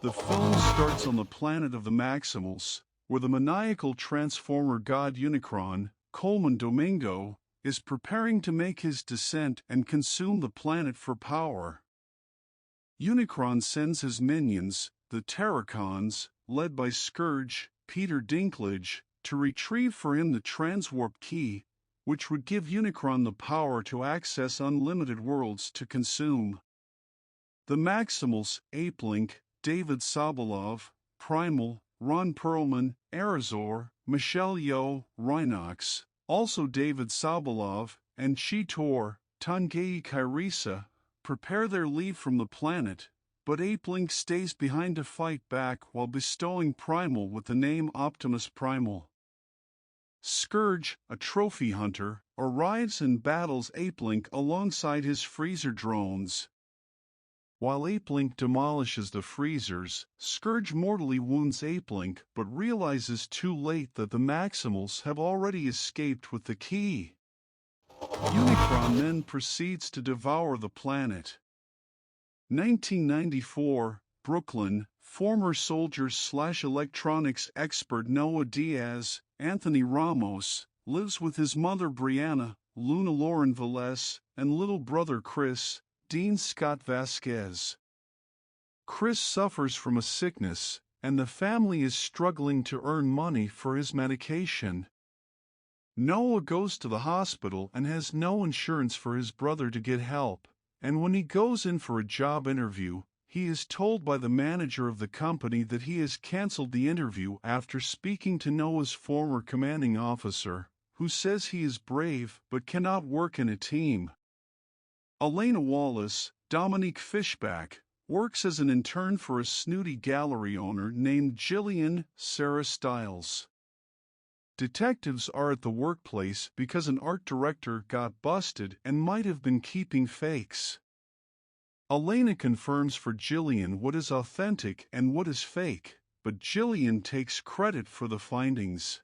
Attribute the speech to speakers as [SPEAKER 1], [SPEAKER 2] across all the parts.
[SPEAKER 1] The film starts on the planet of the Maximals, where the maniacal transformer god Unicron, Colman Domingo, is preparing to make his descent and consume the planet for power. Unicron sends his minions, the Terrorcons, led by Scourge, Peter Dinklage, to retrieve for him the Transwarp Key, which would give Unicron the power to access unlimited worlds to consume. The Maximals, Apelinq, David Sobolov, Primal, Ron Perlman, Airazor, Yeoh, Rhinox, also David Sobolov, and Cheetor, Tongayi Chirisa, prepare their leave from the planet, but Apelinq stays behind to fight back while bestowing Primal with the name Optimus Primal. Scourge, a trophy hunter, arrives and battles Apelinq alongside his freezer drones. While Apelinq demolishes the freezers, Scourge mortally wounds Apelinq but realizes too late that the Maximals have already escaped with the key. Unicron then proceeds to devour the planet. 1994, Brooklyn, former soldiers/electronics expert Noah Diaz, Anthony Ramos, lives with his mother Brianna, Luna Lauren Velez, and little brother Chris, Dean Scott Vasquez. Chris suffers from a sickness, and the family is struggling to earn money for his medication. Noah goes to the hospital and has no insurance for his brother to get help, and when he goes in for a job interview, he is told by the manager of the company that he has canceled the interview after speaking to Noah's former commanding officer, who says he is brave but cannot work in a team. Elena Wallace, Dominique Fishback, works as an intern for a snooty gallery owner named Jillian Sarah Stiles. Detectives are at the workplace because an art director got busted and might have been keeping fakes. Elena confirms for Jillian what is authentic and what is fake, but Jillian takes credit for the findings.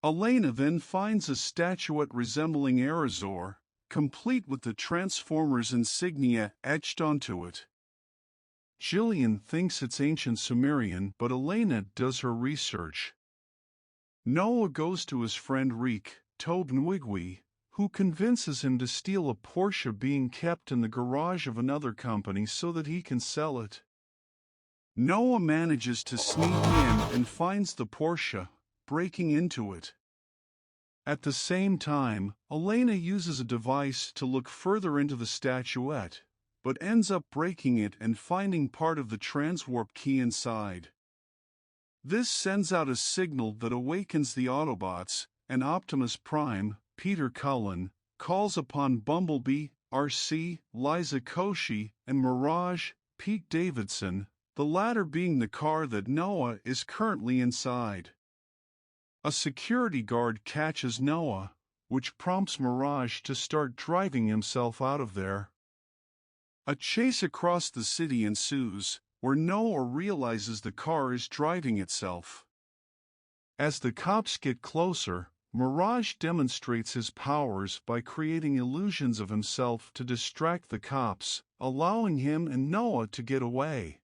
[SPEAKER 1] Elena then finds a statuette resembling Airazor, complete with the Transformers insignia etched onto it. Jillian thinks it's ancient Sumerian, but Elena does her research. Noah goes to his friend Reek, Tobe Nwigwe, who convinces him to steal a Porsche being kept in the garage of another company so that he can sell it. Noah manages to sneak in and finds the Porsche, breaking into it. At the same time, Elena uses a device to look further into the statuette, but ends up breaking it and finding part of the Transwarp Key inside. This sends out a signal that awakens the Autobots, and Optimus Prime, Peter Cullen, calls upon Bumblebee, RC, Liza Koshy, and Mirage, Pete Davidson, the latter being the car that Noah is currently inside. A security guard catches Noah, which prompts Mirage to start driving himself out of there. A chase across the city ensues, where Noah realizes the car is driving itself. As the cops get closer, Mirage demonstrates his powers by creating illusions of himself to distract the cops, allowing him and Noah to get away.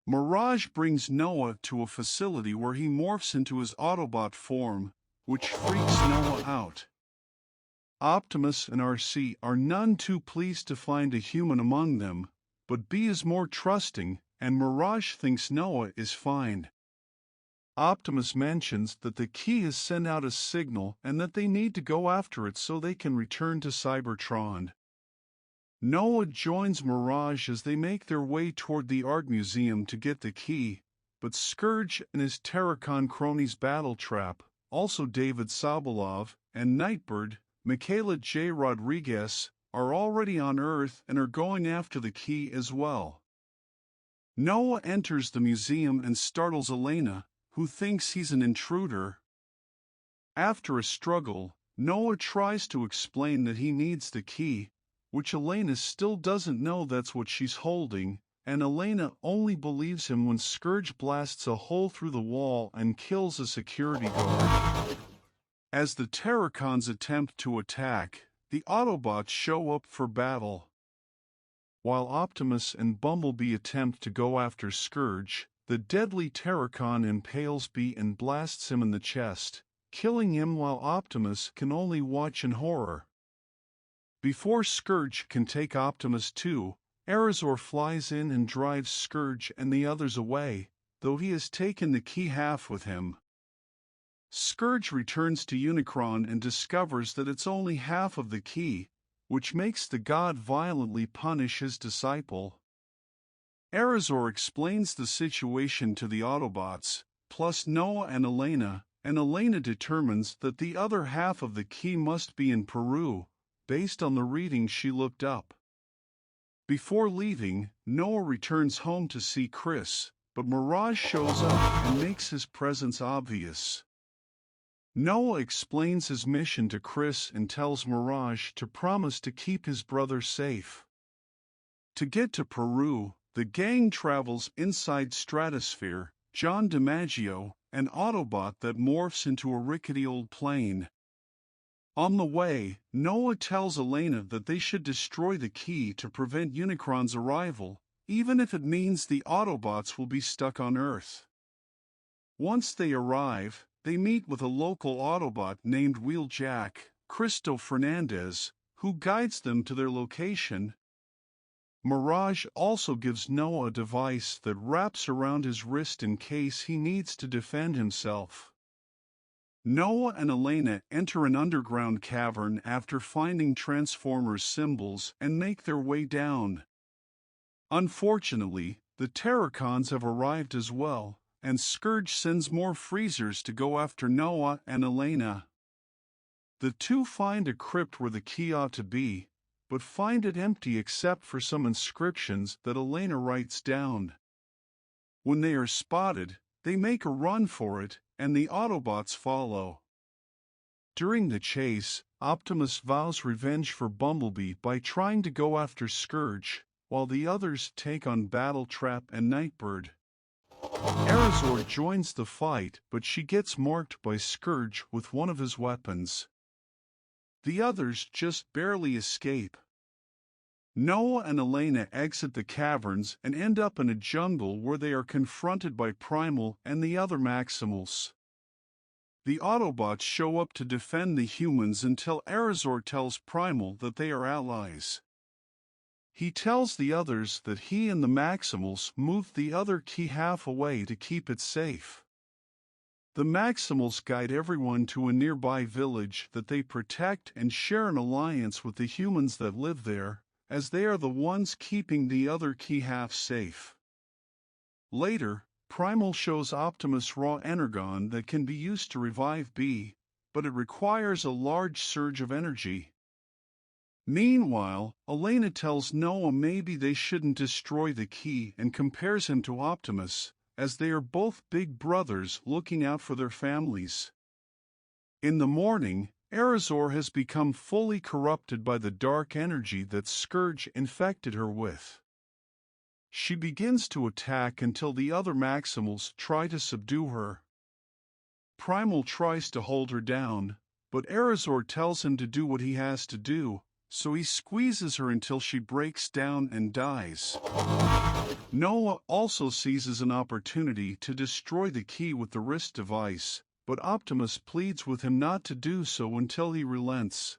[SPEAKER 1] Mirage brings Noah to a facility where he morphs into his Autobot form, which freaks Noah out. Optimus and RC are none too pleased to find a human among them, but B is more trusting, and Mirage thinks Noah is fine. Optimus mentions that the key has sent out a signal and that they need to go after it so they can return to Cybertron. Noah joins Mirage as they make their way toward the art museum to get the key, but Scourge and his Terrorcon cronies Battletrap, also David Sobolov, and Nightbird, Michaela J. Rodriguez, are already on Earth and are going after the key as well. Noah enters the museum and startles Elena, who thinks he's an intruder. After a struggle, Noah tries to explain that he needs the key, which Elena still doesn't know that's what she's holding, and Elena only believes him when Scourge blasts a hole through the wall and kills a security guard. As the Terrorcons attempt to attack, the Autobots show up for battle. While Optimus and Bumblebee attempt to go after Scourge, the deadly Terrorcon impales Bee and blasts him in the chest, killing him while Optimus can only watch in horror. Before Scourge can take Optimus too, Airazor flies in and drives Scourge and the others away, though he has taken the key half with him. Scourge returns to Unicron and discovers that it's only half of the key, which makes the god violently punish his disciple. Airazor explains the situation to the Autobots, plus Noah and Elena determines that the other half of the key must be in Peru, based on the reading she looked up. Before leaving, Noah returns home to see Chris, but Mirage shows up and makes his presence obvious. Noah explains his mission to Chris and tells Mirage to promise to keep his brother safe. To get to Peru, the gang travels inside Stratosphere, John DiMaggio, an Autobot that morphs into a rickety old plane. On the way, Noah tells Elena that they should destroy the key to prevent Unicron's arrival, even if it means the Autobots will be stuck on Earth. Once they arrive, they meet with a local Autobot named Wheeljack, Cristo Fernandez, who guides them to their location. Mirage also gives Noah a device that wraps around his wrist in case he needs to defend himself. Noah and Elena enter an underground cavern after finding Transformers symbols and make their way down. Unfortunately, the Terrorcons have arrived as well, and Scourge sends more freezers to go after Noah and Elena. The two find a crypt where the key ought to be, but find it empty except for some inscriptions that Elena writes down. When they are spotted, they make a run for it, and the Autobots follow. During the chase, Optimus vows revenge for Bumblebee by trying to go after Scourge, while the others take on Battletrap and Nightbird. Airazor joins the fight, but she gets marked by Scourge with one of his weapons. The others just barely escape. Noah and Elena exit the caverns and end up in a jungle where they are confronted by Primal and the other Maximals. The Autobots show up to defend the humans until Airazor tells Primal that they are allies. He tells the others that he and the Maximals moved the other key half away to keep it safe. The Maximals guide everyone to a nearby village that they protect and share an alliance with the humans that live there, as they are the ones keeping the other key half safe. Later, Primal shows Optimus raw energon that can be used to revive Bee, but it requires a large surge of energy. Meanwhile, Elena tells Noah maybe they shouldn't destroy the key and compares him to Optimus, as they are both big brothers looking out for their families. In the morning, Airazor has become fully corrupted by the dark energy that Scourge infected her with. She begins to attack until the other Maximals try to subdue her. Primal tries to hold her down, but Airazor tells him to do what he has to do, so he squeezes her until she breaks down and dies. Noah also seizes an opportunity to destroy the key with the wrist device, but Optimus pleads with him not to do so until he relents.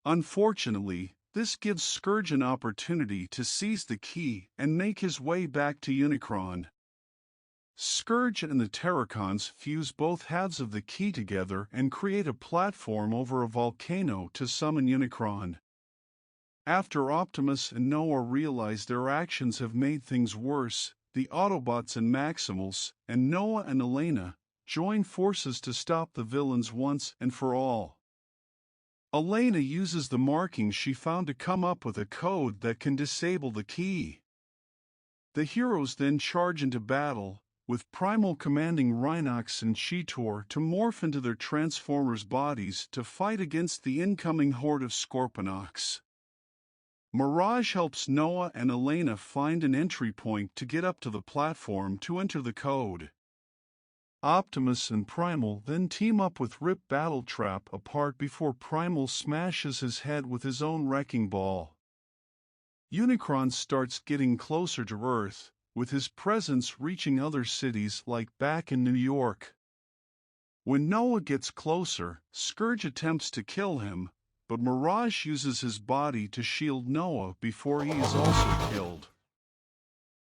[SPEAKER 1] Unfortunately, this gives Scourge an opportunity to seize the key and make his way back to Unicron. Scourge and the Terrorcons fuse both halves of the key together and create a platform over a volcano to summon Unicron. After Optimus and Noah realize their actions have made things worse, the Autobots and Maximals, and Noah and Elena, join forces to stop the villains once and for all. Elena uses the markings she found to come up with a code that can disable the key. The heroes then charge into battle, with Primal commanding Rhinox and Cheetor to morph into their Transformers' bodies to fight against the incoming horde of Scorponok's. Mirage helps Noah and Elena find an entry point to get up to the platform to enter the code. Optimus and Primal then team up with Rip Battletrap apart before Primal smashes his head with his own wrecking ball. Unicron starts getting closer to Earth, with his presence reaching other cities like back in New York. When Noah gets closer, Scourge attempts to kill him, but Mirage uses his body to shield Noah before he is also killed.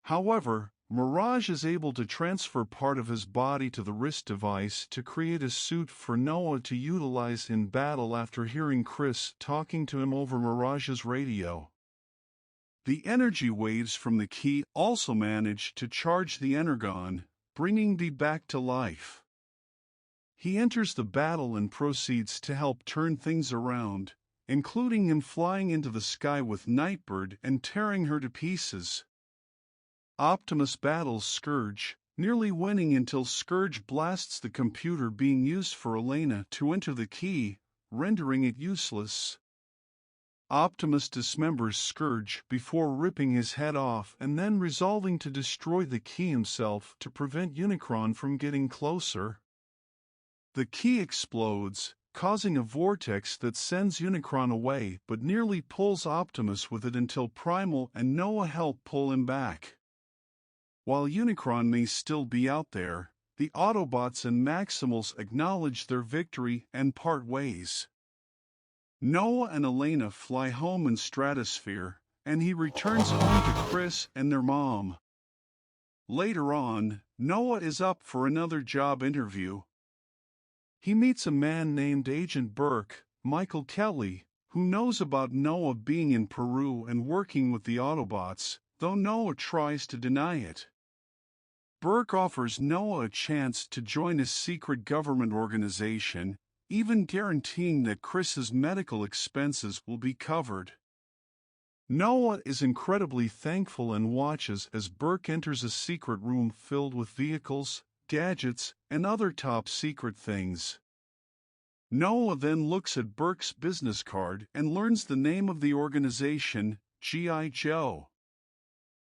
[SPEAKER 1] However, Mirage is able to transfer part of his body to the wrist device to create a suit for Noah to utilize in battle after hearing Chris talking to him over Mirage's radio. The energy waves from the key also manage to charge the Energon, bringing Dee back to life. He enters the battle and proceeds to help turn things around, including him flying into the sky with Nightbird and tearing her to pieces. Optimus battles Scourge, nearly winning until Scourge blasts the computer being used for Elena to enter the key, rendering it useless. Optimus dismembers Scourge before ripping his head off and then resolving to destroy the key himself to prevent Unicron from getting closer. The key explodes, causing a vortex that sends Unicron away but nearly pulls Optimus with it until Primal and Noah help pull him back. While Unicron may still be out there, the Autobots and Maximals acknowledge their victory and part ways. Noah and Elena fly home in Stratosphere, and he returns home to Chris and their mom. Later on, Noah is up for another job interview. He meets a man named Agent Burke, Michael Kelly, who knows about Noah being in Peru and working with the Autobots, though Noah tries to deny it. Burke offers Noah a chance to join a secret government organization, even guaranteeing that Chris's medical expenses will be covered. Noah is incredibly thankful and watches as Burke enters a secret room filled with vehicles, gadgets, and other top-secret things. Noah then looks at Burke's business card and learns the name of the organization, G.I. Joe.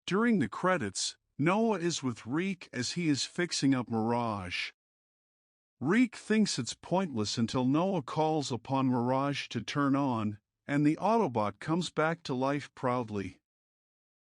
[SPEAKER 1] During the credits, Noah is with Reek as he is fixing up Mirage. Reek thinks it's pointless until Noah calls upon Mirage to turn on, and the Autobot comes back to life proudly.